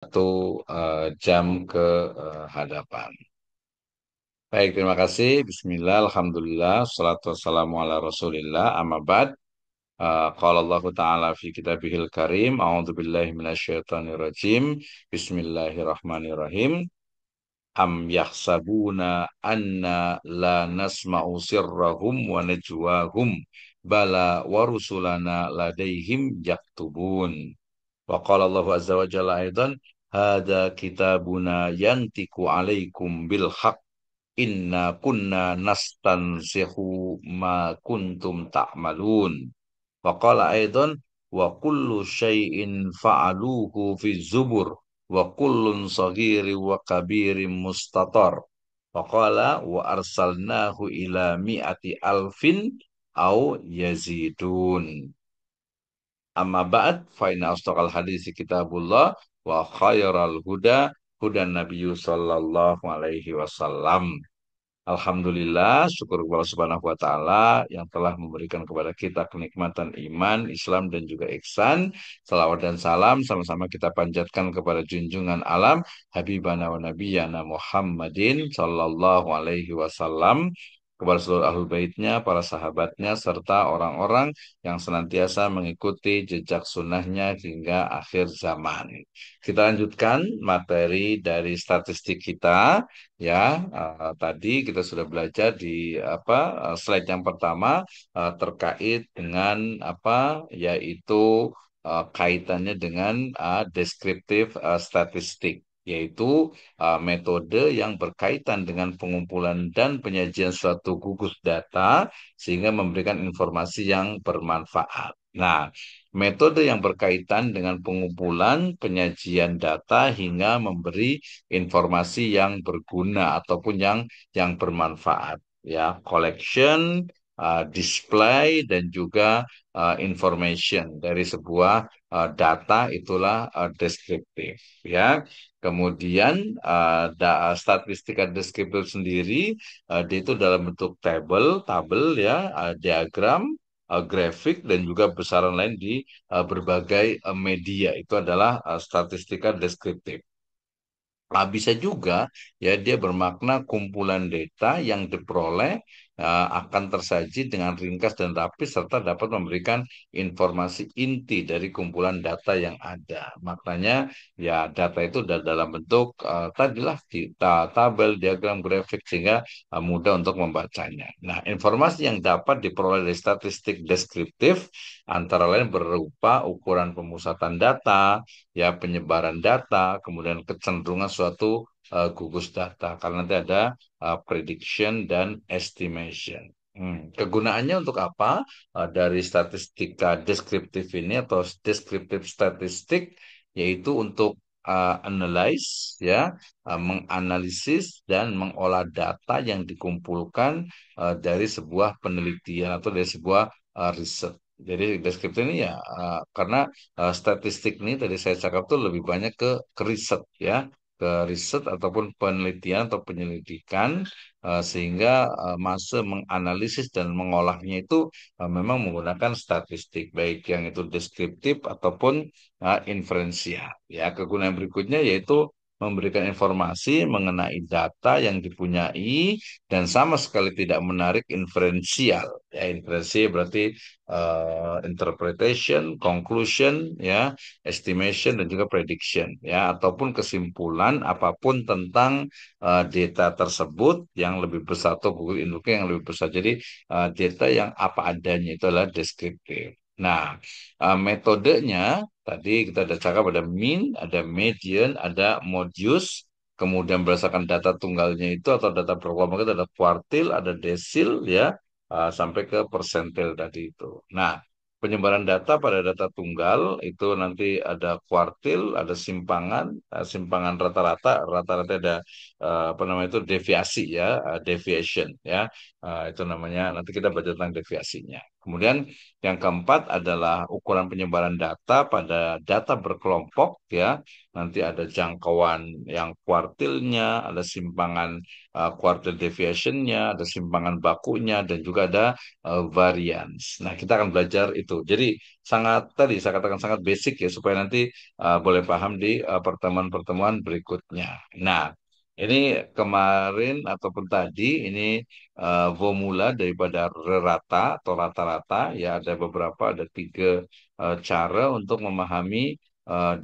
Satu jam ke hadapan. Baik, terima kasih. Bismillah, Alhamdulillah, salatu wassalamu ala Rasulillah, amma ba'd. Qala Allah Ta'ala fi kitabihil karim, a'udzu billahi minasyaitonir rajim. Bismillahirrahmanirrahim. Am yahsabuna anna la nasma'u sirrahum wa najwahum bala wa rusulana ladaihim yaktubun. Wa qala Allah azza wa jalla aidan hada kitabuna yantiku alaikum bil haq inna kunna nastansihu ma kuntum ta'malun. Wa qala aidan wa kullu syai'in fa'aluhu fi zubur wa kullun saghiri wa kabirin mustatar. Wa qala wa arsalnahu ila mi'ati alfin au yazidun. Amma ba'd fa inna asdaqal hadisi kitabullah wa khairal huda hudan nabiyyu sallallahu alaihi wasallam. Alhamdulillah, syukur kepada Allah Subhanahu wa taala yang telah memberikan kepada kita kenikmatan iman, Islam dan juga ihsan. Salawat dan salam sama-sama kita panjatkan kepada junjungan alam Habibana wa Nabiyana Muhammadin sallallahu alaihi wasallam, kepada seluruh ahlul baitnya, para sahabatnya, serta orang-orang yang senantiasa mengikuti jejak sunnahnya hingga akhir zaman. Kita lanjutkan materi dari statistik kita. Ya, tadi kita sudah belajar di slide yang pertama terkait dengan yaitu kaitannya dengan deskriptif statistik, yaitu metode yang berkaitan dengan pengumpulan dan penyajian suatu gugus data sehingga memberikan informasi yang bermanfaat. Nah, metode yang berkaitan dengan pengumpulan, penyajian data hingga memberi informasi yang berguna ataupun yang bermanfaat, ya, collection, display dan juga information dari sebuah data itulah deskriptif, ya. Kemudian statistika deskriptif sendiri dia itu dalam bentuk tabel ya, diagram, grafik dan juga besaran lain di berbagai media. Itu adalah statistika deskriptif. Nah, bisa juga ya dia bermakna kumpulan data yang diperoleh akan tersaji dengan ringkas dan rapi serta dapat memberikan informasi inti dari kumpulan data yang ada. Maknanya ya data itu dalam bentuk tadilah kita tabel, diagram, grafik sehingga mudah untuk membacanya. Nah, informasi yang dapat diperoleh dari statistik deskriptif antara lain berupa ukuran pemusatan data, ya, penyebaran data, kemudian kecenderungan suatu gugus data karena nanti ada prediction dan estimation. Kegunaannya untuk apa? Dari statistika deskriptif ini atau deskriptif statistik yaitu untuk analyze, ya, menganalisis dan mengolah data yang dikumpulkan dari sebuah penelitian atau dari sebuah riset. Jadi deskriptif ini ya karena statistik ini tadi saya cakap tuh lebih banyak ke riset, ya, ke riset ataupun penelitian atau penyelidikan sehingga masa menganalisis dan mengolahnya itu memang menggunakan statistik baik yang itu deskriptif ataupun inferensial. Ya, kegunaan berikutnya yaitu memberikan informasi mengenai data yang dipunyai dan sama sekali tidak menarik inferensial. Ya, inferensi berarti interpretation, conclusion, ya, estimation dan juga prediction, ya, ataupun kesimpulan apapun tentang data tersebut yang lebih besar atau Google induknya yang lebih besar. Jadi data yang apa adanya itu adalah deskriptif. Nah, metodenya tadi kita ada cakap ada mean, ada median, ada modius. Kemudian berdasarkan data tunggalnya itu atau data berkelompok itu ada kuartil, ada desil, ya, sampai ke persentil tadi itu. Nah, penyebaran data pada data tunggal itu nanti ada kuartil, ada simpangan, simpangan rata-rata, rata-rata ada apa namanya itu deviasi, ya, deviation, ya. Itu namanya nanti kita baca tentang deviasinya. Kemudian yang keempat adalah ukuran penyebaran data pada data berkelompok ya. Nanti ada jangkauan yang kuartilnya, ada simpangan quartile deviationnya, ada simpangan bakunya, dan juga ada variance. Nah, kita akan belajar itu. Jadi sangat tadi saya katakan sangat basic ya supaya nanti boleh paham di pertemuan-pertemuan berikutnya. Nah, ini kemarin ataupun tadi ini formula daripada rata atau rata-rata ya ada beberapa ada tiga cara untuk memahami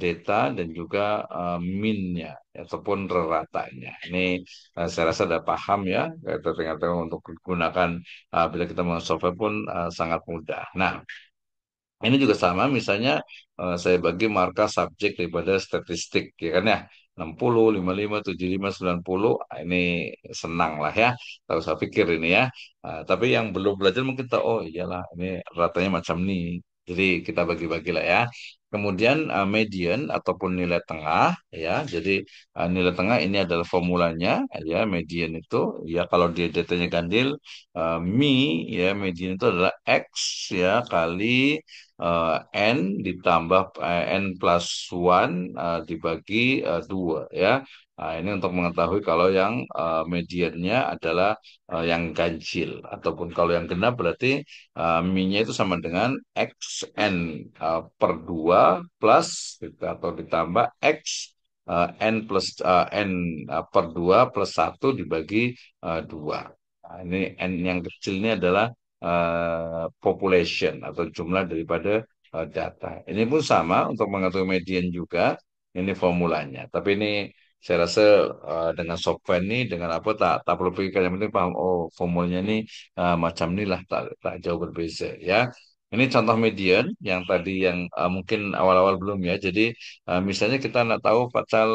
data dan juga mean-nya ataupun reratanya. Ini saya rasa sudah paham ya. Ternyata untuk digunakan bila kita mau software pun sangat mudah. Nah, ini juga sama, misalnya saya bagi marka subjek daripada statistik, ya kan ya. 60, 55, 75, 90, ini senang lah ya. Tahu saya pikir ini ya. Tapi yang belum belajar mungkin tahu, oh iyalah ini ratanya macam ini. Jadi kita bagi-bagi lah ya. Kemudian median ataupun nilai tengah ya. Jadi nilai tengah ini adalah formulanya ya. Median itu ya kalau dia datanya ganjil, mi ya median itu adalah X ya kali N ditambah N plus 1 dibagi 2 ya. Nah, ini untuk mengetahui kalau yang mediannya adalah yang ganjil ataupun kalau yang genap berarti min-nya itu sama dengan XN per 2 plus gitu, atau ditambah X N plus N per 2 plus 1 dibagi 2. Nah, ini N yang kecil ini adalah population atau jumlah daripada data. Ini pun sama untuk mengetahui median juga. Ini formulanya. Tapi ini saya rasa dengan software ini dengan apa tak perlu pikir yang penting paham oh formulanya ini macam inilah tak jauh berbeza ya. Ini contoh median yang tadi yang mungkin awal-awal belum ya. Jadi misalnya kita nak tahu Pacal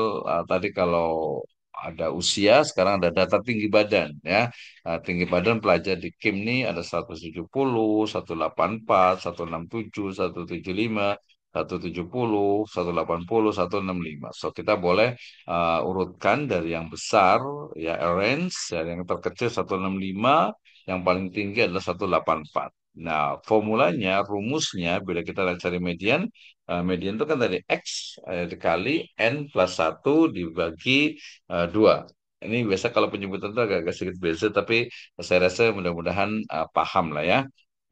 tadi kalau ada usia, sekarang ada data tinggi badan ya. Tinggi badan pelajar di KIM ini ada 170, 184, 167, 175, 170, 180, 165. So kita boleh urutkan dari yang besar ya range dari yang terkecil 165, yang paling tinggi adalah 184. Nah, formulanya, rumusnya bila kita cari median, median itu kan dari X dikali N plus 1 dibagi 2. Ini biasa kalau penyebutan itu agak sedikit beda, tapi saya rasa mudah-mudahan paham lah ya.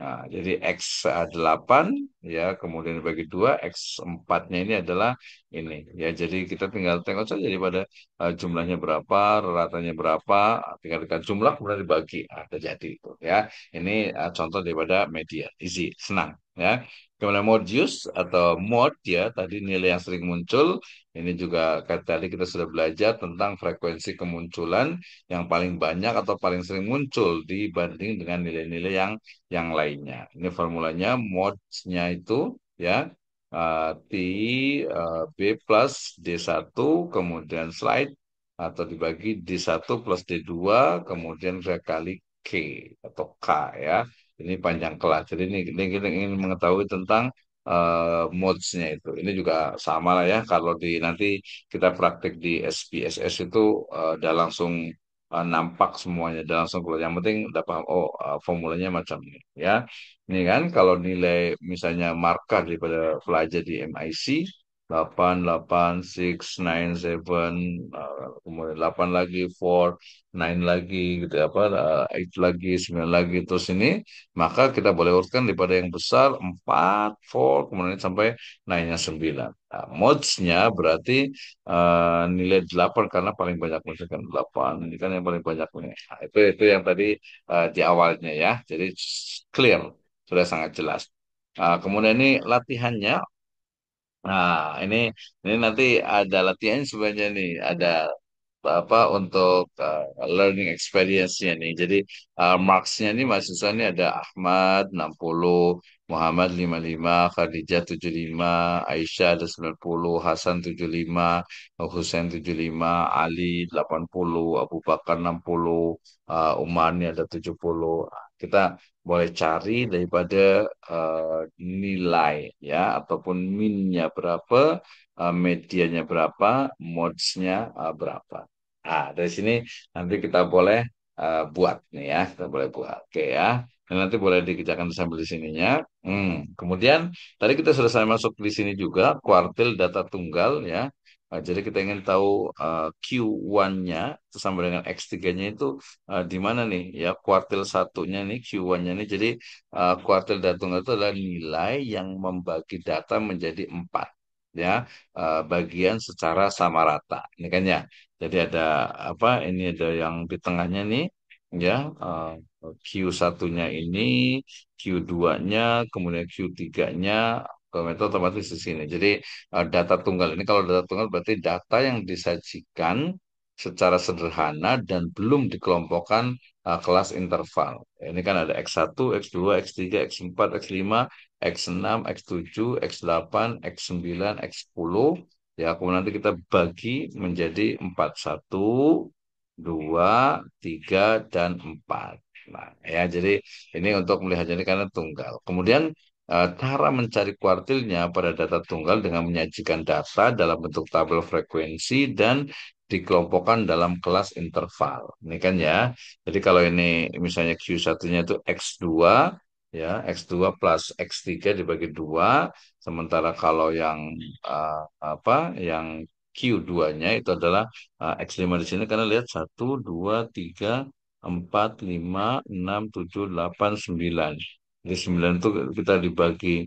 Nah, jadi X 8 ya, kemudian dibagi 2, X 4-nya ini adalah ini. Ya, jadi kita tinggal tengok saja daripada jumlahnya berapa, ratanya berapa, tinggal dengan jumlah kemudian dibagi. Ada jadi itu ya. Ini contoh daripada media. Easy, senang ya. Kemudian modius atau mod ya, tadi nilai yang sering muncul. Ini juga tadi kita sudah belajar tentang frekuensi kemunculan yang paling banyak atau paling sering muncul dibanding dengan nilai-nilai yang lainnya. Ini formulanya mods-nya itu ya T B plus D1 kemudian slide atau dibagi D1 plus D2 kemudian kali K atau K ya. Ini panjang kelas. Jadi ini kita ingin mengetahui tentang modes-nya itu. Ini juga sama lah ya. Kalau di nanti kita praktik di SPSS itu udah langsung nampak semuanya, udah langsung keluar. Yang penting udah paham. Oh, formulanya macam ini ya. Ini kan kalau nilai misalnya markah daripada pelajar di MIC 8, 8, 6, 9, 7, kemudian 8 lagi, 4, 9 lagi, gitu apa, 8 lagi, 9 lagi, terus ini, maka kita boleh urutkan daripada yang besar, 4, 4, kemudian sampai naiknya 9. Nah, mods-nya berarti nilai 8 karena paling banyak misalkan 8, ini kan yang paling banyak nih. Nah, itu yang tadi di awalnya ya, jadi clear, sudah sangat jelas. Kemudian ini latihannya. Nah, ini nanti ada latihan sebenarnya nih, ada apa untuk learning experience-nya nih. Jadi marks-nya nih mahasiswa ini ada Ahmad 60, Muhammad 55, Khadijah 75, Aisyah ada 90, Hasan 75, Husain 75, Ali 80, Abu Bakar 60, Umar ini ada 70. Kita boleh cari daripada nilai ya ataupun min-nya berapa, medianya berapa, mods-nya berapa. Nah, dari sini nanti kita boleh buat nih ya, kita boleh buat. Oke ya. Nah, nanti boleh dikerjakan sambil di sininya. Kemudian tadi kita selesai masuk di sini juga kuartil data tunggal ya. Jadi kita ingin tahu Q1-nya sama dengan X3-nya itu di mana nih ya kuartil satunya nih Q1-nya nih. Jadi kuartil data tunggal itu adalah nilai yang membagi data menjadi empat ya, bagian secara sama rata. Ini kan ya. Jadi ada apa? Ini ada yang di tengahnya nih ya. Q1-nya ini, Q2-nya, kemudian Q3-nya, itu otomatis di sini. Jadi data tunggal ini kalau data tunggal berarti data yang disajikan secara sederhana dan belum dikelompokkan kelas interval. Ini kan ada X1, X2, X3, X4, X5, X6, X7, X8, X9, X10. Ya, kemudian nanti kita bagi menjadi 4, 1, 2, 3, dan 4. Nah, ya, jadi ini untuk melihatnya ini karena tunggal. Kemudian cara mencari kuartilnya pada data tunggal dengan menyajikan data dalam bentuk tabel frekuensi dan dikelompokkan dalam kelas interval. Ini kan ya. Jadi kalau ini misalnya Q1-nya itu X2, ya, X2 plus X3 dibagi 2, sementara kalau yang apa yang Q2-nya itu adalah X5 di sini karena lihat 1, 2, 3, 4, 5, 6, 7, 8, 9. Jadi 9 itu kita dibagi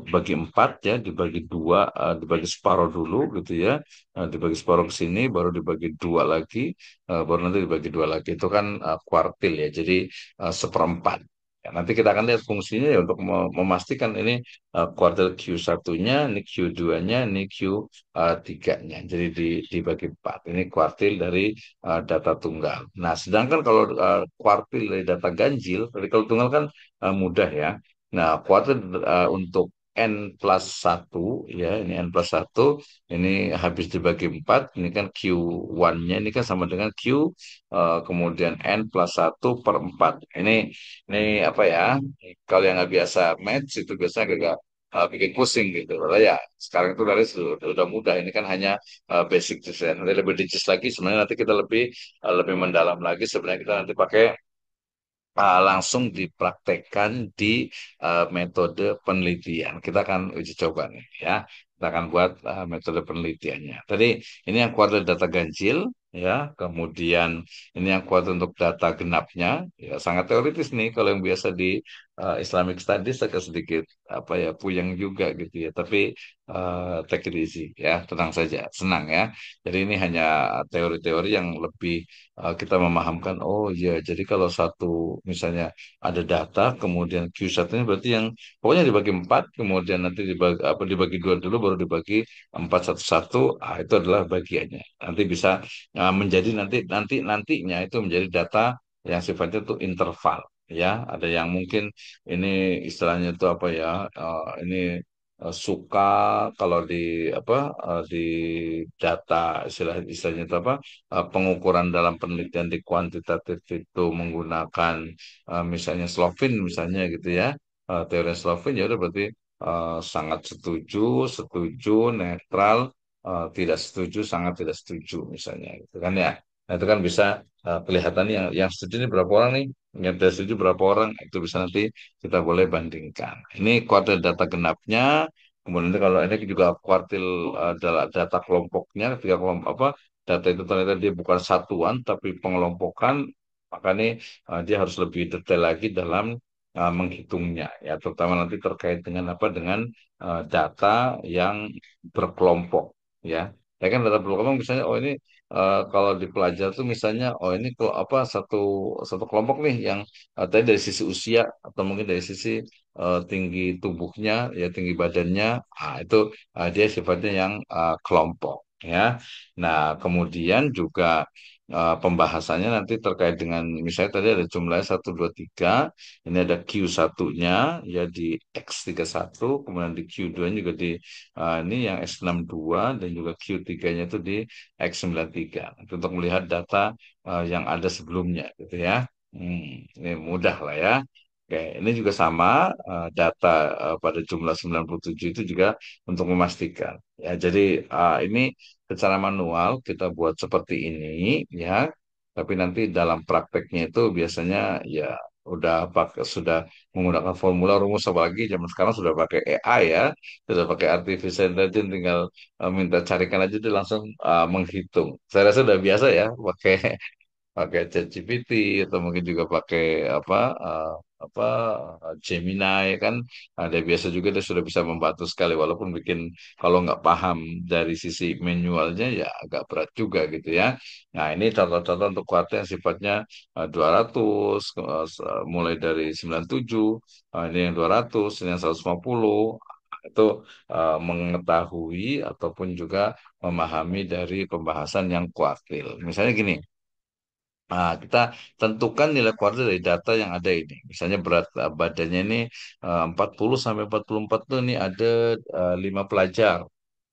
bagi 4 ya, dibagi 2, dibagi separuh dulu gitu ya. Dibagi separuh ke sini, baru dibagi 2 lagi, baru nanti dibagi 2 lagi. Itu kan kuartil ya, jadi seperempat. Ya, nanti kita akan lihat fungsinya ya untuk memastikan ini kuartil Q1-nya, ini Q2-nya, ini Q3-nya. Jadi dibagi 4. Ini kuartil dari data tunggal. Nah, sedangkan kalau kuartil dari data ganjil, dari kalau tunggal kan mudah ya. Nah, kuartil untuk N plus satu ya, ini N plus satu ini habis dibagi 4 ini kan Q1-nya ini kan sama dengan Q, kemudian N plus satu per 4. Ini apa ya, kalau yang nggak biasa math itu biasanya agak bikin pusing gitu. Padahal ya, sekarang itu dari sudah mudah, ini kan hanya basic saja. Nanti lebih digits lagi, sebenarnya nanti kita lebih mendalam lagi, sebenarnya kita nanti pakai langsung dipraktekkan di metode penelitian. Kita akan uji coba nih ya. Kita akan buat metode penelitiannya. Tadi ini yang kuadrat data ganjil ya, kemudian ini yang kuadrat untuk data genapnya. Ya, sangat teoritis nih kalau yang biasa di Islamic Studies agak sedikit apa ya puyeng juga gitu ya. Tapi take it easy ya, tenang saja, senang ya. Jadi ini hanya teori-teori yang lebih kita memahamkan, oh iya, jadi kalau satu misalnya ada data, kemudian Q1 ini berarti yang pokoknya dibagi 4, kemudian nanti dibagi, apa, dibagi 2 dulu, baru dibagi 4 satu-satu, itu adalah bagiannya. Nanti bisa menjadi nantinya itu menjadi data yang sifatnya itu interval. Ya, ada yang mungkin ini istilahnya itu apa ya? Ini suka kalau di apa di data istilahnya itu apa pengukuran dalam penelitian di kuantitatif itu menggunakan misalnya Slovin misalnya gitu ya, teori Slovin ya udah berarti sangat setuju, setuju, netral, tidak setuju, sangat tidak setuju misalnya gitu kan ya. Nah, itu kan bisa kelihatan yang setuju ini berapa orang nih, yang tidak setuju berapa orang, itu bisa nanti kita boleh bandingkan. Ini kuartil data genapnya. Kemudian nanti kalau ini juga kuartil data kelompoknya, ketika kelompok apa data itu ternyata dia bukan satuan tapi pengelompokan, maka ini dia harus lebih detail lagi dalam menghitungnya ya, terutama nanti terkait dengan apa dengan data yang berkelompok ya. Ya kan data berkelompok misalnya, oh ini kalau di pelajar tuh misalnya, oh ini kalau apa satu satu kelompok nih yang tadi dari sisi usia atau mungkin dari sisi tinggi tubuhnya ya, tinggi badannya, itu dia sifatnya yang kelompok ya. Nah, kemudian juga pembahasannya nanti terkait dengan misalnya tadi ada jumlahnya 1, 2, 3, ini ada Q1-nya ya di X31, kemudian di Q2 juga di ini yang X62, dan juga Q3-nya itu di X93. Itu untuk melihat data yang ada sebelumnya gitu ya. Ini mudah lah ya. Oke, ini juga sama data pada jumlah 97 itu juga untuk memastikan. Ya, jadi ini secara manual kita buat seperti ini ya. Tapi nanti dalam prakteknya itu biasanya ya udah pakai sudah menggunakan formula rumus, apalagi zaman sekarang sudah pakai AI ya, sudah pakai artificial intelligence, tinggal minta carikan aja dia langsung menghitung. Saya rasa udah biasa ya pakai pakai ChatGPT atau mungkin juga pakai apa apa Gemini kan, ada biasa juga dia sudah bisa membantu sekali, walaupun bikin kalau nggak paham dari sisi manualnya ya agak berat juga gitu ya. Nah ini contoh-contoh untuk kuartal yang sifatnya 200, mulai dari 97, ini yang 200, ini yang 150, itu mengetahui ataupun juga memahami dari pembahasan yang kuartil. Misalnya gini, nah, kita tentukan nilai kuartil dari data yang ada ini. Misalnya berat badannya ini 40 sampai 44 tuh ini ada 5 pelajar.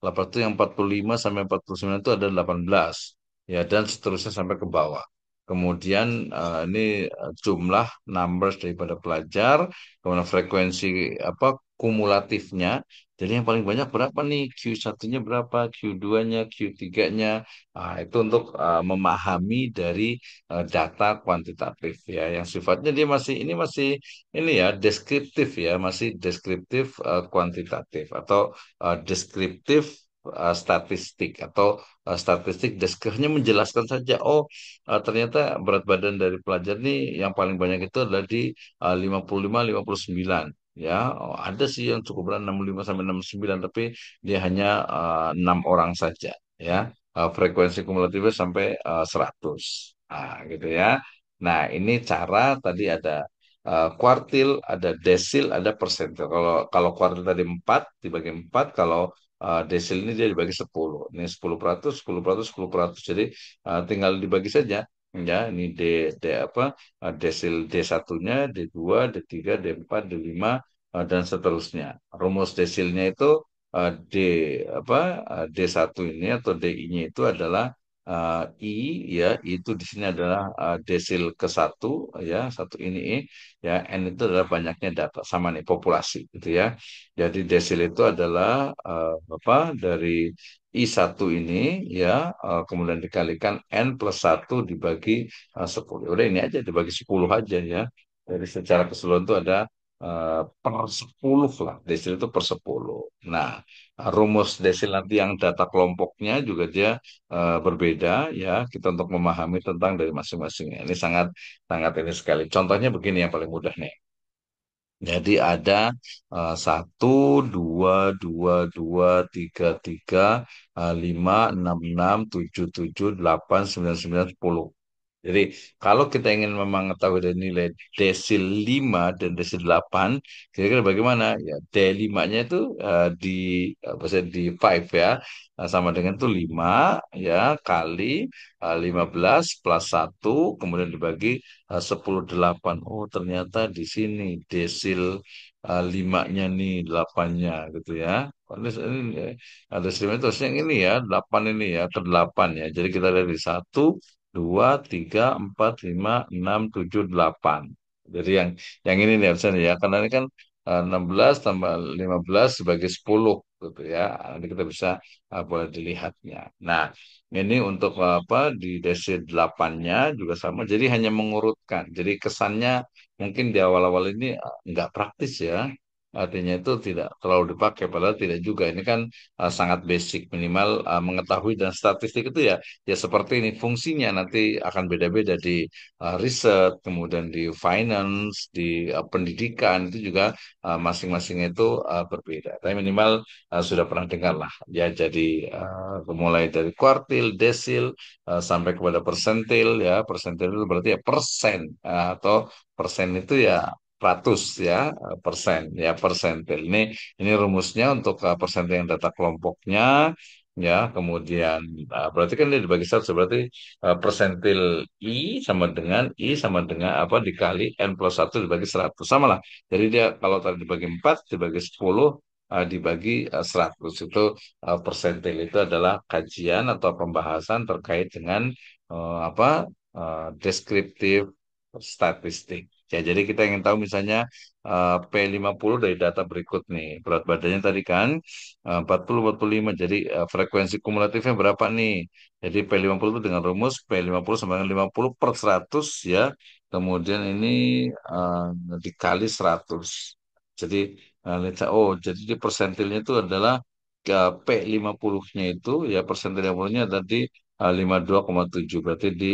Lepas itu yang 45 sampai 49 itu ada 18. Ya, dan seterusnya sampai ke bawah. Kemudian ini jumlah numbers daripada pelajar, kemudian frekuensi apa kumulatifnya. Jadi yang paling banyak berapa nih? Q1-nya berapa? Q2-nya, Q3-nya. Nah, itu untuk memahami dari data kuantitatif ya, yang sifatnya dia masih ini ya deskriptif ya, masih deskriptif kuantitatif, atau deskriptif statistik, atau statistik deskripsinya menjelaskan saja, oh ternyata berat badan dari pelajar nih yang paling banyak itu adalah di 55 59 ya. Oh, ada sih yang cukup berat 65 sampai 69, tapi dia hanya 6 orang saja ya. Frekuensi kumulatifnya sampai 100. Nah, gitu ya. Nah, ini cara tadi ada kuartil, ada desil, ada persentil. Kalau kalau kuartil tadi 4 dibagi 4, kalau desil ini dia dibagi 10. Ini 10%, 10%, 10%. Jadi tinggal dibagi saja. Ya, ini D apa? Desil D1-nya, D2, D3, D4, D5, dan seterusnya. Rumus desilnya itu D apa D1 ini atau DI-nya itu adalah I ya, I itu di sini adalah desil ke satu ya, satu ini I, ya, N itu adalah banyaknya data sama nih populasi gitu ya. Jadi desil itu adalah apa dari I1 ini ya, kemudian dikalikan N plus satu dibagi 10. Udah ini aja dibagi 10 aja ya. Jadi secara keseluruhan itu ada per 10 lah. Desil itu per 10. Nah, rumus desil nanti yang data kelompoknya juga dia berbeda ya, kita untuk memahami tentang dari masing-masingnya. Ini sangat sangat ini sekali. Contohnya begini yang paling mudah nih. Jadi ada 1, 2, 2, 2, 3, 3, 5, 6, 6, 7, 7, 8, 9, 9, 10. Jadi kalau kita ingin mengetahui dari nilai desil 5 dan desil 8, kira-kira bagaimana? Ya, D5-nya itu di apa sih, di 5 ya. Sama dengan itu 5 ya kali 15 plus 1, kemudian dibagi 10 8. Oh, ternyata di sini desil 5-nya nih 8-nya gitu ya. Ini ada desil itu harusnya yang ini ya, 8 ini ya, ke 8 ya. Jadi kita dari 1, 2, 3, 4, 5, 6, 7, 8. Jadi yang ini nih harusnya ya, karena ini kan 16 tambah 15 sebagai 10 gitu ya. Nanti kita bisa boleh dilihatnya. Nah, ini untuk apa di desil 8-nya juga sama. Jadi hanya mengurutkan. Jadi kesannya mungkin di awal-awal ini nggak praktis ya. Artinya itu tidak terlalu dipakai, padahal tidak juga. Ini kan sangat basic, minimal mengetahui, dan statistik itu ya ya seperti ini fungsinya nanti akan beda-beda di riset, kemudian di finance, di pendidikan itu juga masing-masing itu berbeda. Tapi minimal sudah pernah dengar lah ya. Jadi mulai dari kuartil, desil, sampai kepada persentil ya. Persentil itu berarti ya persen, atau persen itu ya ratus ya, persen ya, persentil. Ini rumusnya untuk persentil yang data kelompoknya ya. Kemudian berarti kan dia dibagi 100, berarti persentil I sama dengan apa dikali N plus 1 dibagi 100 sama lah. Jadi dia kalau tadi dibagi 4 dibagi 10 dibagi 100, itu persentil itu adalah kajian atau pembahasan terkait dengan apa deskriptif statistik. Ya, jadi kita ingin tahu misalnya P50 dari data berikut nih. Berat badannya tadi kan 40-45. Jadi frekuensi kumulatifnya berapa nih? Jadi P50 itu dengan rumus P50 sama dengan 50 per 100 ya. Kemudian ini eh, dikali 100. Jadi oh, jadi di persentilnya itu adalah P50-nya itu ya persentil 50-nya tadi 52,7 berarti di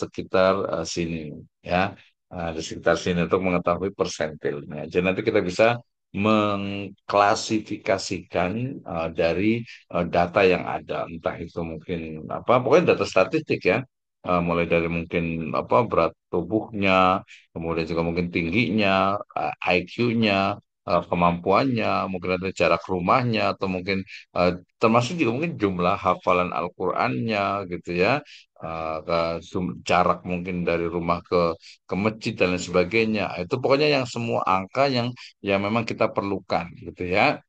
sekitar sini ya. Di sekitar sini untuk mengetahui persentilnya. Jadi nanti kita bisa mengklasifikasikan dari data yang ada, entah itu mungkin apa, pokoknya data statistik ya. Mulai dari mungkin apa berat tubuhnya, kemudian juga mungkin tingginya, IQ-nya, kemampuannya, mungkin ada jarak rumahnya, atau mungkin eh, termasuk juga mungkin jumlah hafalan Al-Qur'annya gitu ya, jarak mungkin dari rumah ke masjid dan lain sebagainya. Itu pokoknya yang semua angka yang memang kita perlukan gitu ya.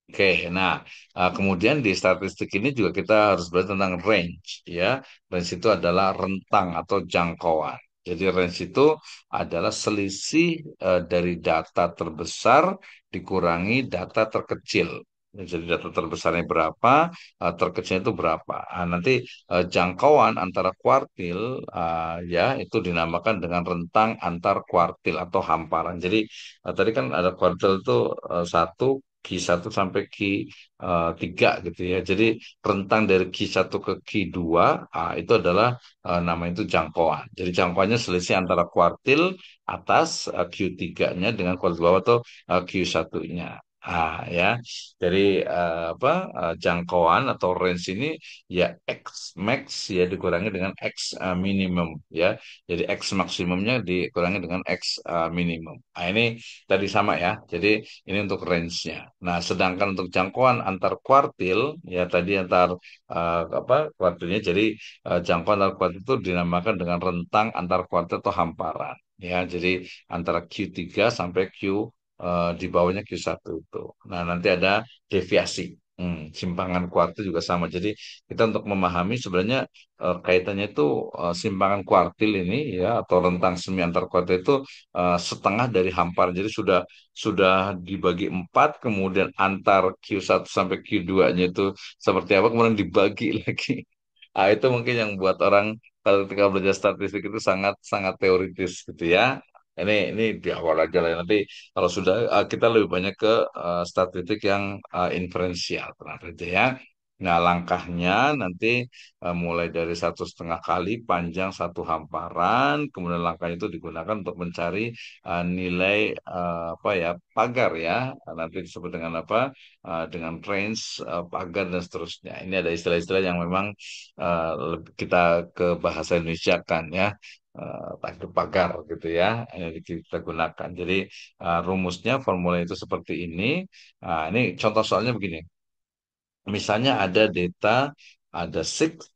Oke, nah kemudian di statistik ini juga kita harus belajar tentang range ya. Range itu adalah rentang atau jangkauan. Jadi range itu adalah selisih dari data terbesar dikurangi data terkecil. Jadi data terbesarnya berapa, terkecilnya itu berapa. Nanti jangkauan antara kuartil ya itu dinamakan dengan rentang antar kuartil atau hamparan. Jadi tadi kan ada kuartil itu 1 Q1 sampai Q3 gitu ya. Jadi rentang dari Q1 ke Q2 itu adalah nama itu jangkauan. Jadi jangkauannya selisih antara kuartil atas Q3-nya dengan kuartil bawah atau Q1-nya. Ya. Jadi apa jangkauan atau range ini ya X max ya dikurangi dengan X minimum ya. Jadi X maksimumnya dikurangi dengan X minimum. Nah, ini tadi sama ya. Jadi ini untuk range-nya. Nah, sedangkan untuk jangkauan antar kuartil, ya tadi antar apa kuartilnya, jadi jangkauan antar kuartil itu dinamakan dengan rentang antar kuartil atau hamparan. Ya, jadi antara Q3 sampai di bawahnya Q1 itu. Nah, nanti ada deviasi. Simpangan kuartil juga sama. Jadi kita untuk memahami sebenarnya kaitannya itu simpangan kuartil ini ya atau rentang semi antar kuartil itu setengah dari hamparan. Jadi sudah dibagi 4, kemudian antar Q1 sampai Q2-nya itu seperti apa, kemudian dibagi lagi. Itu mungkin yang buat orang kalau ketika belajar statistik itu sangat sangat teoritis gitu ya. Ini di awal aja lah ya. Nanti kalau sudah kita lebih banyak ke statistik yang inferensial tenang aja ya. Nah, langkahnya nanti mulai dari 1,5 kali panjang satu hamparan, kemudian langkah itu digunakan untuk mencari nilai apa ya pagar ya, nanti disebut dengan apa dengan range pagar dan seterusnya. Ini ada istilah-istilah yang memang kita ke bahasa Indonesia kan ya. Takdir pagar gitu ya yang kita gunakan. Jadi rumusnya formula itu seperti ini. Ini contoh soalnya begini. Misalnya ada data, ada six,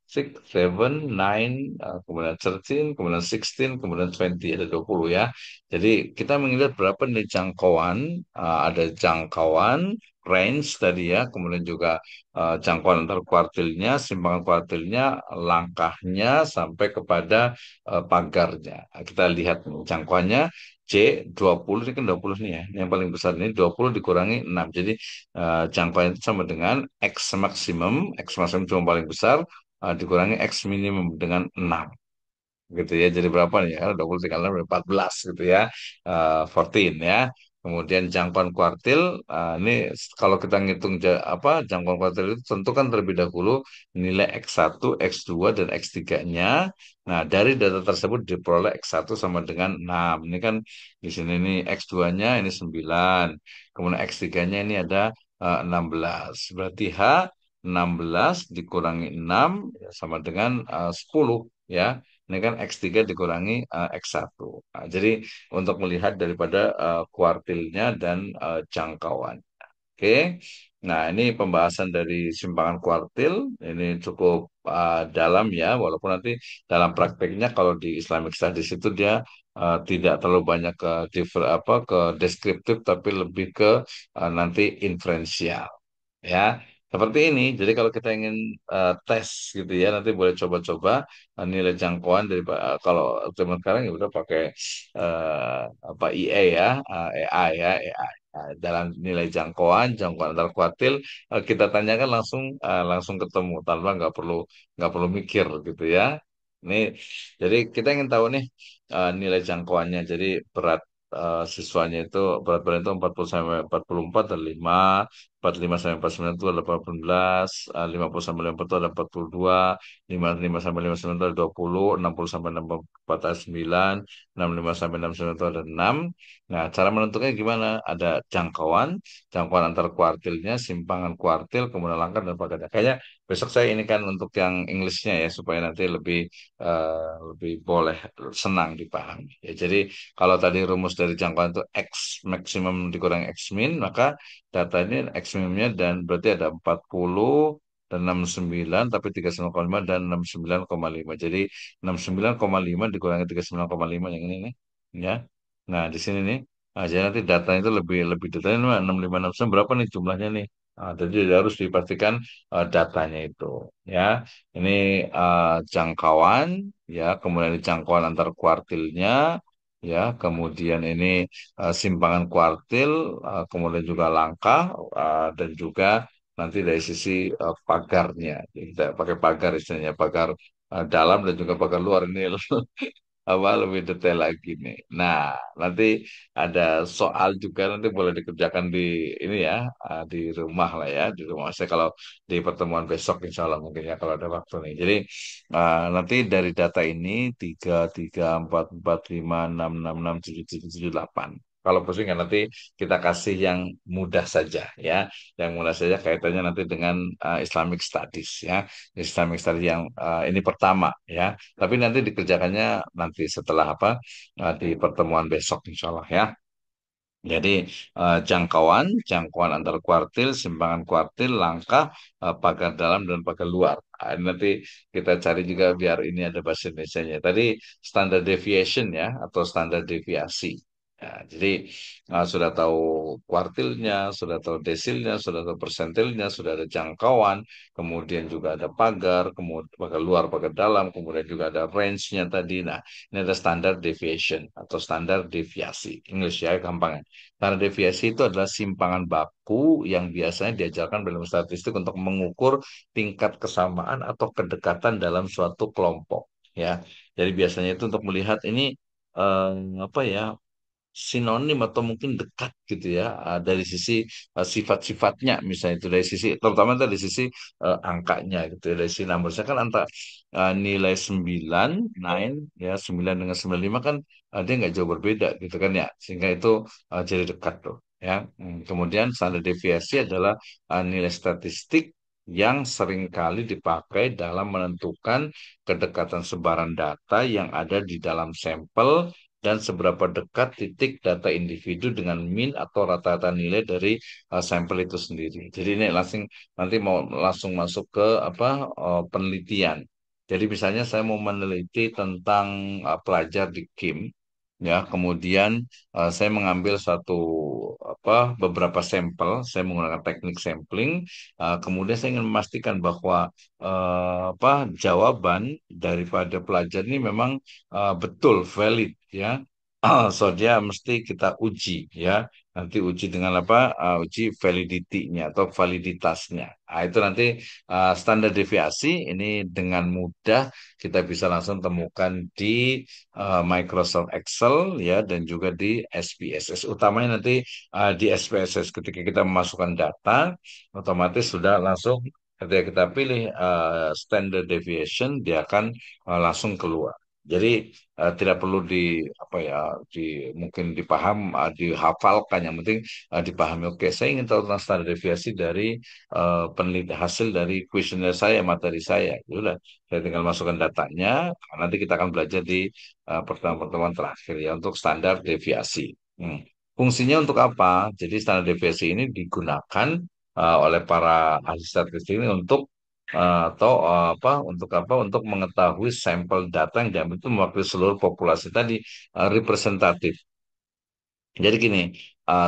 seven, nine, kemudian 13, kemudian 16, kemudian 20, ada 20 ya. Jadi kita melihat berapa nih jangkauan, ada jangkauan, range tadi ya, kemudian juga jangkauan antar kuartilnya, simpangan kuartilnya, langkahnya, sampai kepada pagarnya. Kita lihat nih, jangkauannya C 20 ini kan 20 nih ya. Yang paling besar ini 20 dikurangi 6. Jadi jangkauan itu sama dengan X maksimum cuma paling besar dikurangi X minimum dengan 6 gitu ya. Jadi berapa nih ya? 20 tinggal 6 14 gitu ya. 14 ya. Kemudian jangkauan kuartil ini kalau kita ngitung apa jangkauan kuartil itu tentu kan terlebih dahulu nilai X1, X2 dan X3-nya. Nah, dari data tersebut diperoleh X1 sama dengan 6. Ini kan di sini nih X2-nya ini 9. Kemudian X3-nya ini ada 16. Berarti 16 dikurangi 6 ya, sama dengan 10 ya. Ini kan X3 dikurangi X1. Nah, jadi untuk melihat daripada kuartilnya dan jangkauan. Oke. Nah, ini pembahasan dari simpangan kuartil. Ini cukup dalam ya, walaupun nanti dalam prakteknya kalau di Islamic Studies itu dia tidak terlalu banyak ke ke deskriptif tapi lebih ke nanti inferensial ya. Seperti ini. Jadi kalau kita ingin tes gitu ya, nanti boleh coba-coba nilai jangkauan dari kalau zaman sekarang ya udah pakai apa IA ya, AI ya, AI. Nah, dalam nilai jangkauan antar kuartil kita tanyakan langsung langsung ketemu tanpa nggak perlu mikir gitu ya. Ini jadi kita ingin tahu nih nilai jangkauannya. Jadi berat siswanya itu berat badan itu 40 sampai 44 dan 5, 45 sampai 49 itu ada 18, 50 sampai 54 itu ada 42, 55 sampai 59 itu ada 20, 60 sampai 64 ada 9, 65 sampai 69 itu ada 6. Nah, cara menentukannya gimana? Ada jangkauan antar kuartilnya, simpangan kuartil, kemudian langkah dan pakaian. Kayaknya besok saya ini kan untuk yang Englishnya ya, supaya nanti lebih boleh senang dipahami. Ya, jadi kalau tadi rumus dari jangkauan itu X maksimum dikurangi X min, maka data ini X minimumnya dan berarti ada 40 dan 69 tapi 39,5 dan 69,5. Jadi 69,5 dikurangi 39,5 yang ini nih. Ya. Nah, di sini nih. Nah, jadi nanti datanya itu lebih lebih detail. 6569 berapa nih jumlahnya nih? Nah, jadi harus dipastikan datanya itu. Ya, ini jangkauan, ya, kemudian ini jangkauan antar kuartilnya, ya, kemudian ini simpangan kuartil, kemudian juga langkah, dan juga nanti dari sisi pagarnya. Jadi kita pakai pagar istilahnya, pagar dalam dan juga pagar luar ini apa lebih detail lagi nih. Nah, nanti ada soal juga nanti boleh dikerjakan di ini ya, di rumah lah ya, di rumah saya kalau di pertemuan besok insya Allah mungkin ya kalau ada waktu nih. Jadi nanti dari data ini 3 3 4 4 5 6 6 6 7 7 7 8. Kalau pusing kan nanti kita kasih yang mudah saja ya, yang mudah saja kaitannya nanti dengan Islamic Studies ya, Islamic Studies yang ini pertama ya. Tapi nanti dikerjakannya nanti setelah apa di pertemuan besok insya Allah ya. Jadi jangkauan antar kuartil, simpangan kuartil, langkah, pagar dalam dan pagar luar. Ini nanti kita cari juga biar ini ada bahasa Indonesianya. Tadi standar deviation ya atau standar deviasi. Ya, jadi sudah tahu kuartilnya, sudah tahu desilnya, sudah tahu persentilnya, sudah ada jangkauan, kemudian juga ada pagar, kemudian pagar luar, pagar dalam, kemudian juga ada range-nya tadi. Nah, ini ada standar deviation atau standar deviasi. English ya, gampang ya. Karena deviasi itu adalah simpangan baku yang biasanya diajarkan dalam statistik untuk mengukur tingkat kesamaan atau kedekatan dalam suatu kelompok. Ya, jadi biasanya itu untuk melihat ini eh, apa ya sinonim atau mungkin dekat gitu ya dari sisi sifat-sifatnya misalnya itu dari sisi terutama dari sisi angkanya gitu ya dari sisi numbers kan antara nilai 9 9 ya 9 dengan 95 kan dia nggak jauh berbeda gitu kan ya sehingga itu jadi dekat tuh ya. Kemudian standar deviasi adalah nilai statistik yang seringkali dipakai dalam menentukan kedekatan sebaran data yang ada di dalam sampel dan seberapa dekat titik data individu dengan min atau rata-rata nilai dari sampel itu sendiri. Jadi ini langsung nanti mau langsung masuk ke apa penelitian. Jadi misalnya saya mau meneliti tentang pelajar di KIM, ya, kemudian saya mengambil beberapa sampel, saya menggunakan teknik sampling, kemudian saya ingin memastikan bahwa jawaban daripada pelajar ini memang betul valid ya. So dia mesti kita uji ya. Nanti uji dengan apa? Uji validity-nya atau validitasnya. Nah, itu nanti standar deviasi ini dengan mudah kita bisa langsung temukan di Microsoft Excel ya dan juga di SPSS. Utamanya nanti di SPSS ketika kita memasukkan data, otomatis sudah langsung ketika kita pilih standard deviation dia akan langsung keluar. Jadi tidak perlu apa ya mungkin dihafalkan yang penting dipahami. Oke, saya ingin tahu tentang standar deviasi dari peneliti hasil dari kuesioner saya, materi saya. Ya udah, saya tinggal masukkan datanya. Nanti kita akan belajar di pertemuan-pertemuan terakhir ya untuk standar deviasi. Hmm. Fungsinya untuk apa? Jadi standar deviasi ini digunakan oleh para ahli statistik ini atau untuk apa? Untuk mengetahui sampel data yang diambil itu mewakili seluruh populasi tadi representatif. Jadi gini,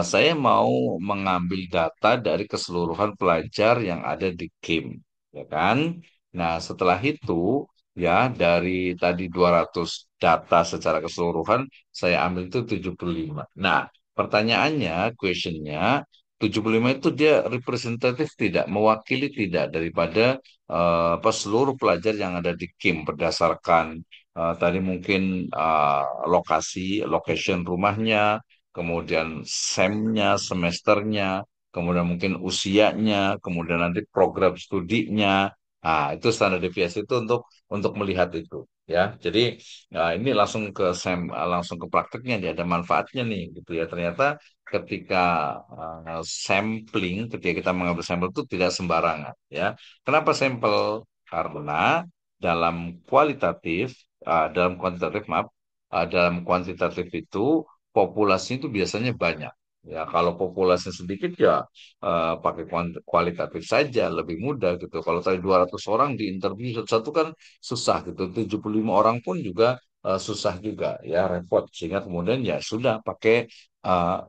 saya mau mengambil data dari keseluruhan pelajar yang ada di KIM, ya kan? Nah, setelah itu ya dari tadi 200 data secara keseluruhan saya ambil itu 75. Nah, pertanyaannya, questionnya 75 itu dia representatif tidak, mewakili tidak daripada apa seluruh pelajar yang ada di KIM berdasarkan tadi mungkin lokasi, location rumahnya, kemudian semnya, semesternya, kemudian mungkin usianya, kemudian nanti program studinya. Nah, itu standar deviasi itu untuk melihat itu ya. Jadi ini langsung ke prakteknya dia ada manfaatnya nih gitu ya. Ternyata ketika ketika kita mengambil sampel itu tidak sembarangan ya. Kenapa sampel? Karena dalam dalam kuantitatif itu populasi itu biasanya banyak. Ya, kalau populasi sedikit ya pakai kualitatif saja lebih mudah gitu. Kalau tadi 200 orang di interview satu-satu kan susah gitu. 75 orang pun juga susah juga ya repot. Sehingga kemudian ya sudah pakai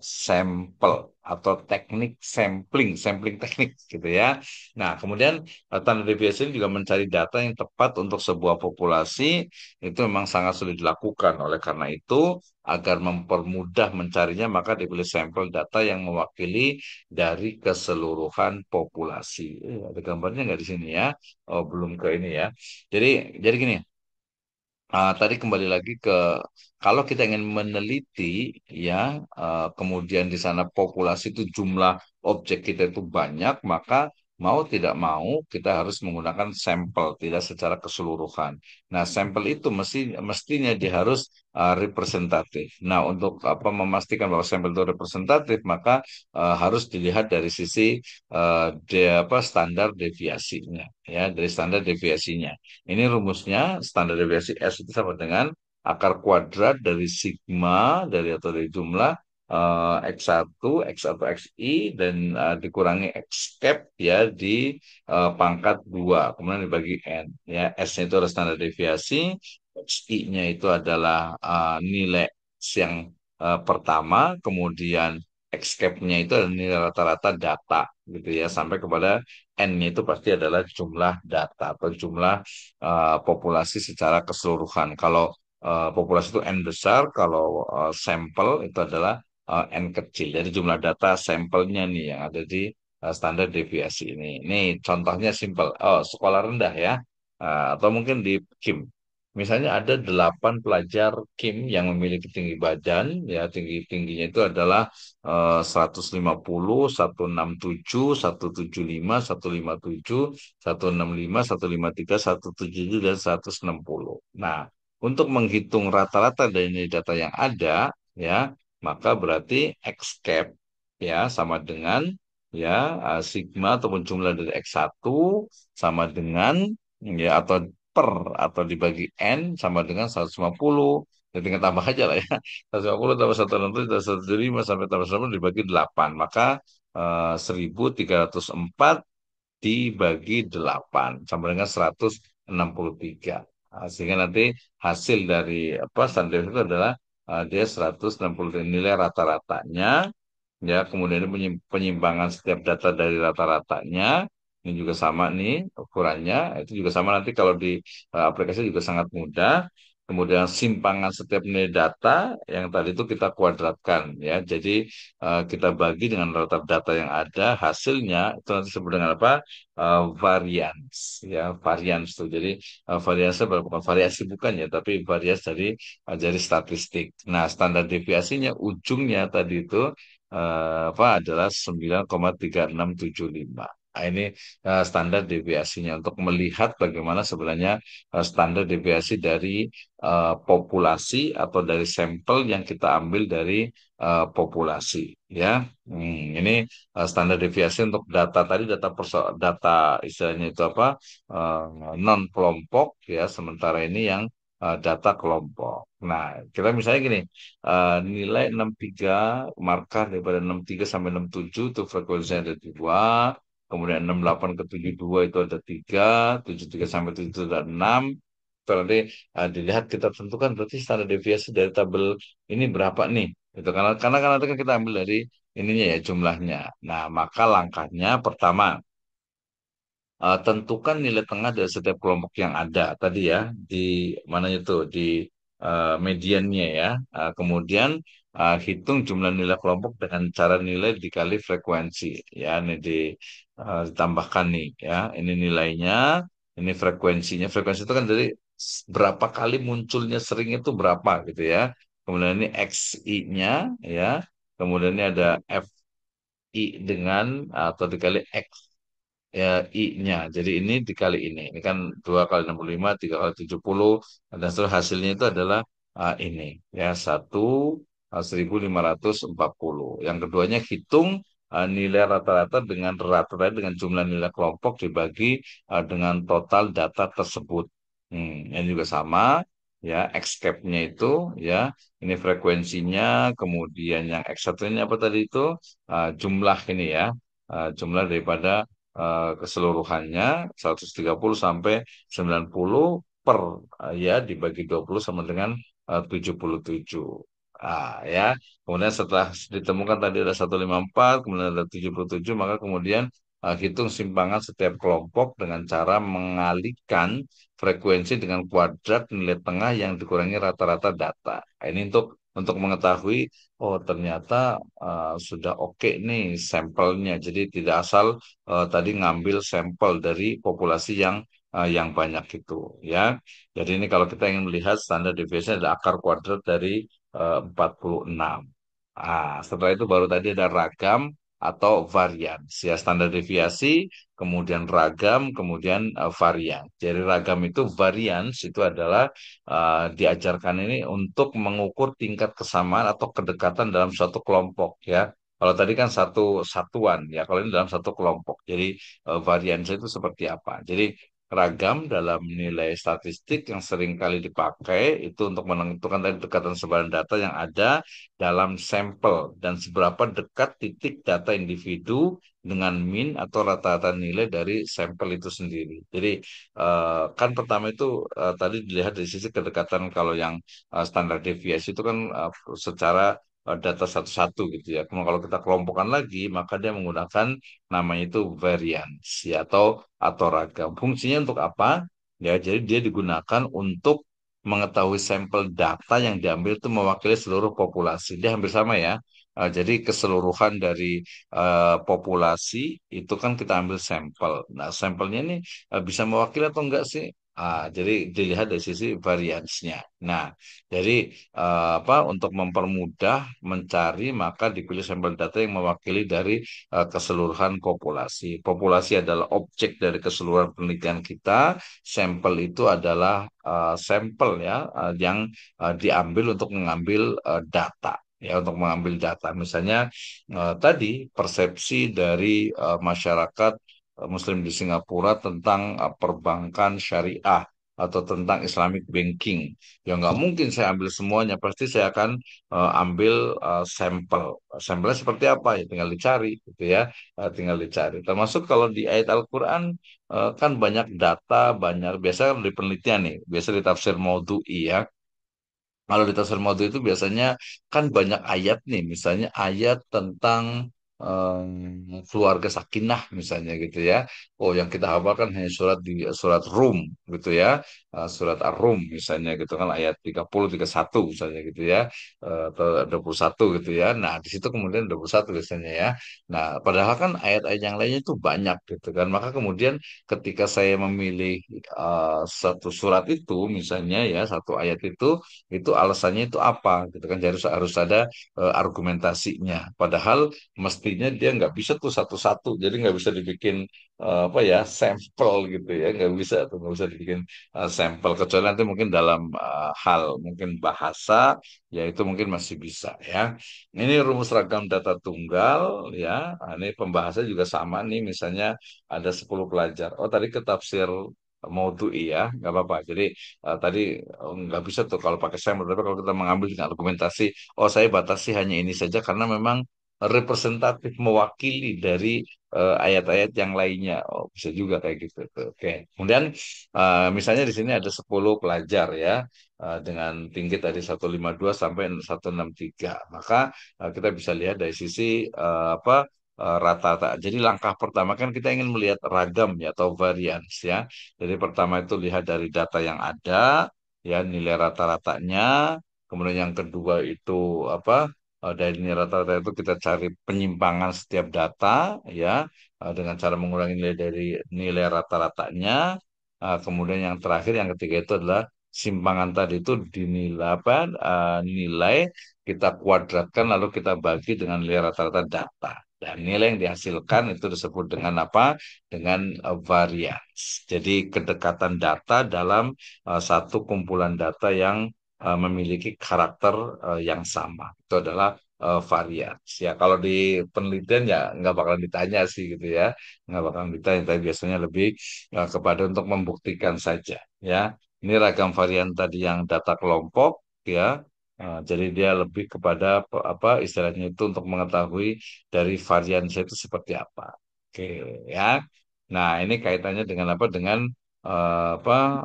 sampel atau teknik sampling teknik gitu ya. Nah, kemudian tanda deviasi ini juga mencari data yang tepat untuk sebuah populasi itu memang sangat sulit dilakukan. Oleh karena itu, agar mempermudah mencarinya, maka dipilih sampel data yang mewakili dari keseluruhan populasi. Ada gambarnya nggak di sini ya? Oh, belum ke ini ya. Jadi, jadi gini. Tadi kembali lagi ke kalau kita ingin meneliti ya, kemudian di sana populasi itu jumlah objek kita itu banyak, maka mau tidak mau kita harus menggunakan sampel tidak secara keseluruhan. Nah, sampel itu mestinya dia harus representatif. Nah, untuk apa memastikan bahwa sampel itu representatif, maka harus dilihat dari sisi standar deviasinya ya, dari standar deviasinya. Ini rumusnya standar deviasi S itu sama dengan akar kuadrat dari sigma dari jumlah X1, XI, dan dikurangi X cap ya di pangkat 2 kemudian dibagi N. Ya, S-nya itu adalah standar deviasi, XI-nya itu adalah nilai yang pertama, kemudian X cap-nya itu adalah nilai rata-rata data gitu ya, sampai kepada N-nya itu pasti adalah jumlah data atau jumlah populasi secara keseluruhan. Kalau populasi itu N besar, kalau sampel itu adalah N kecil. Jadi jumlah data sampelnya nih yang ada di standar deviasi ini. Ini contohnya simpel. Oh, sekolah rendah ya. Atau mungkin di KIM. Misalnya ada 8 pelajar KIM yang memiliki tinggi badan, ya tingginya itu adalah 150, 167, 175, 157, 165, 153, 177, dan 160. Nah, untuk menghitung rata-rata dari data yang ada, ya, maka berarti X cap ya sama dengan ya sigma ataupun jumlah dari X1 sama dengan ya per atau dibagi N sama dengan 150. Jadi tinggal tambah aja lah ya. 150 tambah 160 tambah 175 sampai tambah 160 dibagi 8. Maka 1304 dibagi 8 sama dengan 163. Nah, sehingga nanti hasil dari apa standar itu adalah dia 163 nilai rata-ratanya ya, kemudian ini penyimpangan setiap data dari rata-ratanya ini juga sama nih ukurannya, itu juga sama nanti kalau di aplikasi juga sangat mudah. Kemudian simpangan setiap nilai data yang tadi itu kita kuadratkan ya, jadi kita bagi dengan rata data yang ada, hasilnya itu nanti disebut dengan apa? Varians ya, varians tuh. Jadi variasinya bukan variasi bukan ya, tapi variasi dari statistik. Nah, standar deviasinya ujungnya tadi itu apa adalah 9,3675. Nah, ini standar deviasinya untuk melihat bagaimana sebenarnya standar deviasi dari populasi atau dari sampel yang kita ambil dari populasi ya. Ini standar deviasi untuk data tadi data istilahnya itu apa non kelompok ya, sementara ini yang data kelompok. Nah, kita misalnya gini, nilai 63 markah daripada 63 sampai 67 itu frekuensinya ada 2, kemudian 68 ke 72 itu ada 3, 73 sampai 7 itu ada 6. Itu nanti dilihat kita tentukan berarti standar deviasi dari tabel ini berapa nih. Itu karena nanti kan kita ambil dari ininya ya jumlahnya. Nah, maka langkahnya pertama, tentukan nilai tengah dari setiap kelompok yang ada tadi ya di mana itu di mediannya ya. Kemudian hitung jumlah nilai kelompok dengan cara nilai dikali frekuensi ya. Ini ditambahkan nih ya. Ini nilainya, ini frekuensinya. Frekuensi itu kan dari berapa kali munculnya sering itu berapa gitu ya. Kemudian ini XI-nya ya. Kemudian ini ada FI dengan atau dikali X ya I-nya. Jadi ini dikali ini. Ini kan 2 kali 65, 3 kali 70. Dan seterusnya hasilnya itu adalah ini. Ya, 1.540. Yang keduanya hitung nilai rata-rata dengan rata-rata dengan jumlah nilai kelompok dibagi dengan total data tersebut. Yang juga sama. Ya, X cap-nya itu ya, ini frekuensinya, kemudian yang X satunya apa tadi itu jumlah ini ya, jumlah daripada keseluruhannya 130 sampai 90 per ya dibagi 20 sama dengan 77. Ya. Kemudian setelah ditemukan tadi ada 154, kemudian ada 77, maka kemudian hitung simpangan setiap kelompok dengan cara mengalihkan frekuensi dengan kuadrat nilai tengah yang dikurangi rata-rata data. Ini untuk mengetahui oh ternyata sudah oke nih sampelnya. Jadi tidak asal tadi ngambil sampel dari populasi yang banyak itu ya. Jadi ini kalau kita ingin melihat standar deviasi ada akar kuadrat dari 46. Setelah itu baru tadi ada ragam atau varian. Ya, standar deviasi, kemudian ragam, kemudian varian. Jadi ragam itu varians itu adalah diajarkan ini untuk mengukur tingkat kesamaan atau kedekatan dalam suatu kelompok ya. Kalau tadi kan satu satuan ya, kalau ini dalam satu kelompok. Jadi varians itu seperti apa? Jadi ragam dalam nilai statistik yang sering kali dipakai itu untuk menentukan tadi dekatan sebaran data yang ada dalam sampel dan seberapa dekat titik data individu dengan mean atau rata-rata nilai dari sampel itu sendiri. Jadi kan pertama itu tadi dilihat dari sisi kedekatan kalau yang standar deviasi itu kan secara data satu-satu gitu ya. Kemudian kalau kita kelompokkan lagi, maka dia menggunakan namanya itu variance ya atau ragam. Fungsinya untuk apa? Ya, jadi dia digunakan untuk mengetahui sampel data yang diambil itu mewakili seluruh populasi. Dia hampir sama ya. Jadi keseluruhan dari populasi itu kan kita ambil sampel. Nah, sampelnya ini bisa mewakili atau enggak sih? Jadi dilihat dari sisi variansnya. Nah, jadi apa untuk mempermudah mencari maka dipilih sampel data yang mewakili dari keseluruhan populasi. Populasi adalah objek dari keseluruhan penelitian kita. Sampel itu adalah sampel ya yang diambil untuk mengambil data. Ya, untuk mengambil data. Misalnya tadi persepsi dari masyarakat Muslim di Singapura tentang perbankan syariah atau tentang Islamic banking. Ya nggak mungkin saya ambil semuanya, pasti saya akan ambil sampel. Sampelnya seperti apa ya tinggal dicari gitu ya. Tinggal dicari. Termasuk kalau di ayat Al-Qur'an kan banyak data, banyak biasa di penelitian nih, biasa di tafsir maudhu'i ya. Kalau di tafsir Maudi itu biasanya kan banyak ayat nih, misalnya ayat tentang keluarga sakinah misalnya gitu ya. Oh, yang kita hafalkan hanya surat Rum gitu ya. Surat Ar-Rum misalnya gitu kan ayat 30 31 misalnya gitu ya. Atau 21 gitu ya. Nah, di situ kemudian 21 biasanya ya. Nah, padahal kan ayat-ayat yang lainnya itu banyak gitu kan. Maka kemudian ketika saya memilih satu surat itu misalnya ya, satu ayat itu alasannya itu apa gitu kan. Jadi harus ada argumentasinya padahal mestinya dia nggak bisa tuh satu-satu jadi nggak bisa dibikin apa ya sampel gitu ya nggak bisa dibikin sampel kecuali nanti mungkin dalam hal mungkin bahasa ya itu mungkin masih bisa ya ini rumus ragam data tunggal ya. Ini pembahasannya juga sama nih misalnya ada 10 pelajar oh tadi ke tafsir mau tuh iya nggak apa-apa jadi tadi nggak bisa tuh kalau pakai sampel tapi kalau kita mengambil dengan argumentasi oh saya batasi hanya ini saja karena memang representatif mewakili dari ayat-ayat yang lainnya. Oh, bisa juga kayak gitu tuh. Oke. Kemudian misalnya di sini ada 10 pelajar ya dengan tinggi tadi 152 sampai 163. Maka kita bisa lihat dari sisi apa rata-rata. Jadi langkah pertama kan kita ingin melihat ragam ya atau variance ya. Jadi pertama itu lihat dari data yang ada ya nilai rata-ratanya. Kemudian yang kedua itu apa dari nilai rata-rata itu kita cari penyimpangan setiap data ya dengan cara mengurangi nilai dari nilai rata-ratanya. Kemudian yang terakhir yang ketiga itu adalah simpangan tadi itu dinilai apa nilai kita kuadratkan lalu kita bagi dengan nilai rata-rata data. Dan nilai yang dihasilkan itu disebut dengan apa? Dengan variance. Jadi kedekatan data dalam satu kumpulan data yang memiliki karakter yang sama. Itu adalah varians. Ya, kalau di penelitian ya nggak bakalan ditanya sih gitu ya, nggak bakalan ditanya. Tapi biasanya lebih kepada untuk membuktikan saja. Ya, ini ragam varian tadi yang data kelompok ya. Jadi dia lebih kepada apa istilahnya itu untuk mengetahui dari varian itu seperti apa. Oke ya. Nah ini kaitannya dengan apa? Dengan apa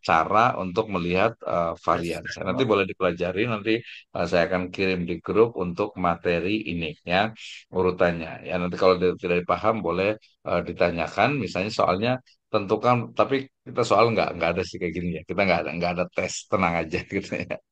cara untuk melihat varian. Nanti Maaf. boleh dipelajari. Nanti saya akan kirim di grup untuk materi ini ya urutannya. Ya nanti kalau tidak paham boleh ditanyakan. Misalnya soalnya tentukan. Tapi kita soal nggak ada sih kayak gini ya. Kita nggak ada tes. Tenang aja gitu ya.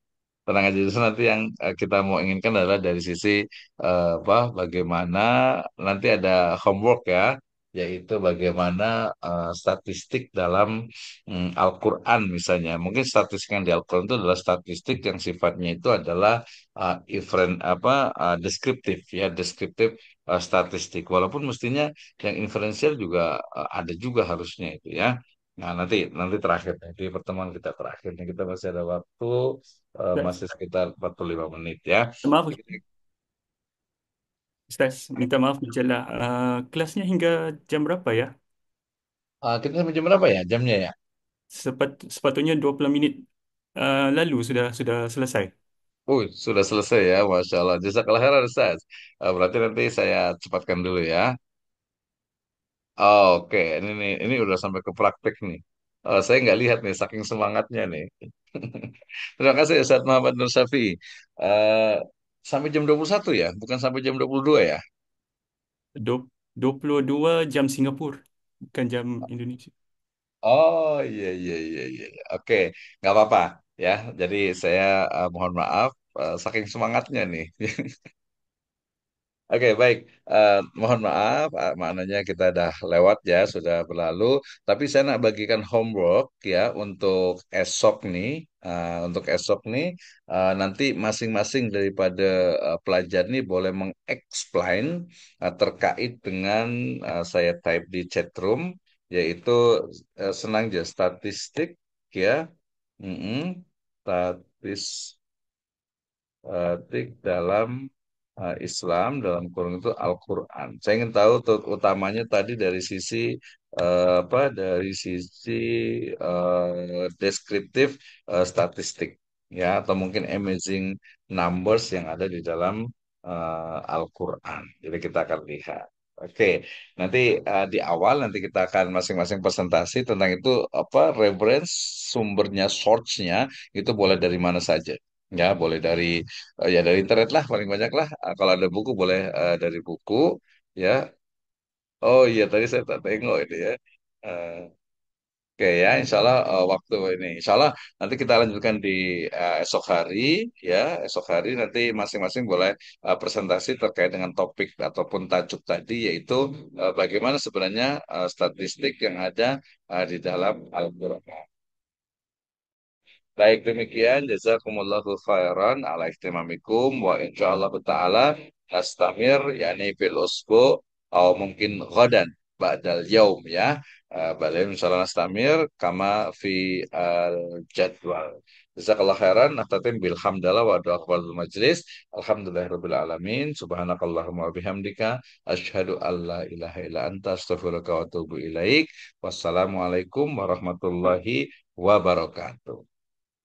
Tenang aja justru nanti yang kita mau inginkan adalah dari sisi apa bagaimana nanti ada homework ya yaitu bagaimana statistik dalam Al-Quran misalnya mungkin statistik yang di Al-Quran itu adalah statistik yang sifatnya itu adalah apa deskriptif ya deskriptif statistik walaupun mestinya yang inferensial juga ada juga harusnya itu ya. Nah, nanti terakhir di pertemuan kita terakhir nih kita masih ada waktu Ustaz, masih sekitar 45 menit ya. maaf, Ustaz, minta maaf mencelah. Kelasnya hingga jam berapa ya? Kita sampai jam berapa ya jamnya ya? Sepatutnya 20 minit lalu sudah selesai. Sudah selesai ya, Masya Allah. Jazakallah khairan, Ustaz. Berarti nanti saya cepatkan dulu ya. Oke, ini udah sampai ke praktek nih. Saya nggak lihat nih, saking semangatnya nih. Terima kasih Ustaz Muhammad Nur Syafi. Eh, sampai jam 21 ya, bukan sampai jam 22 ya? Du- 22 jam Singapura, bukan jam Indonesia. Oh iya iya iya iya. Oke, nggak apa-apa ya. Jadi saya mohon maaf saking semangatnya nih. Oke baik. Mohon maaf maknanya kita dah lewat ya sudah berlalu. Tapi saya nak bagikan homework ya untuk esok nih nanti masing-masing daripada pelajar nih boleh mengexplain terkait dengan saya type di chat room yaitu senang aja statistik ya. Mm-mm. Statistik dalam Islam dalam kurung itu Al-Quran. Saya ingin tahu utamanya tadi dari sisi apa? Dari sisi deskriptif statistik ya atau mungkin amazing numbers yang ada di dalam Al-Quran. Jadi kita akan lihat. Oke, nanti di awal nanti kita akan masing-masing presentasi tentang itu apa reference sumbernya source-nya itu boleh dari mana saja. Ya, boleh dari ya dari internet lah paling banyak lah. Kalau ada buku boleh dari buku ya. Oh iya tadi saya tak tengok ini ya. Eh, Oke ya, insya Allah waktu ini, insya Allah nanti kita lanjutkan di esok hari ya. Esok hari nanti masing-masing boleh presentasi terkait dengan topik ataupun tajuk tadi yaitu bagaimana sebenarnya statistik yang ada di dalam Al-Quran. Baik demikian, jazakumullahu khairan ala istimamikum wa insyaallah ta'ala nastamir yani fil usbu atau mungkin ghadan ba'dal yaum ya. Balik insyaallah nastamir kama fi al jadwal. Jazakallah khairan naftatim bilhamdalillah wa doa qabalul majlis. Alhamdulillahirabbil alamin. Subhanakallahumma wa bihamdika asyhadu an la ilaha illa anta astaghfiruka wa atubu ilaik. Wassalamualaikum warahmatullahi wabarakatuh.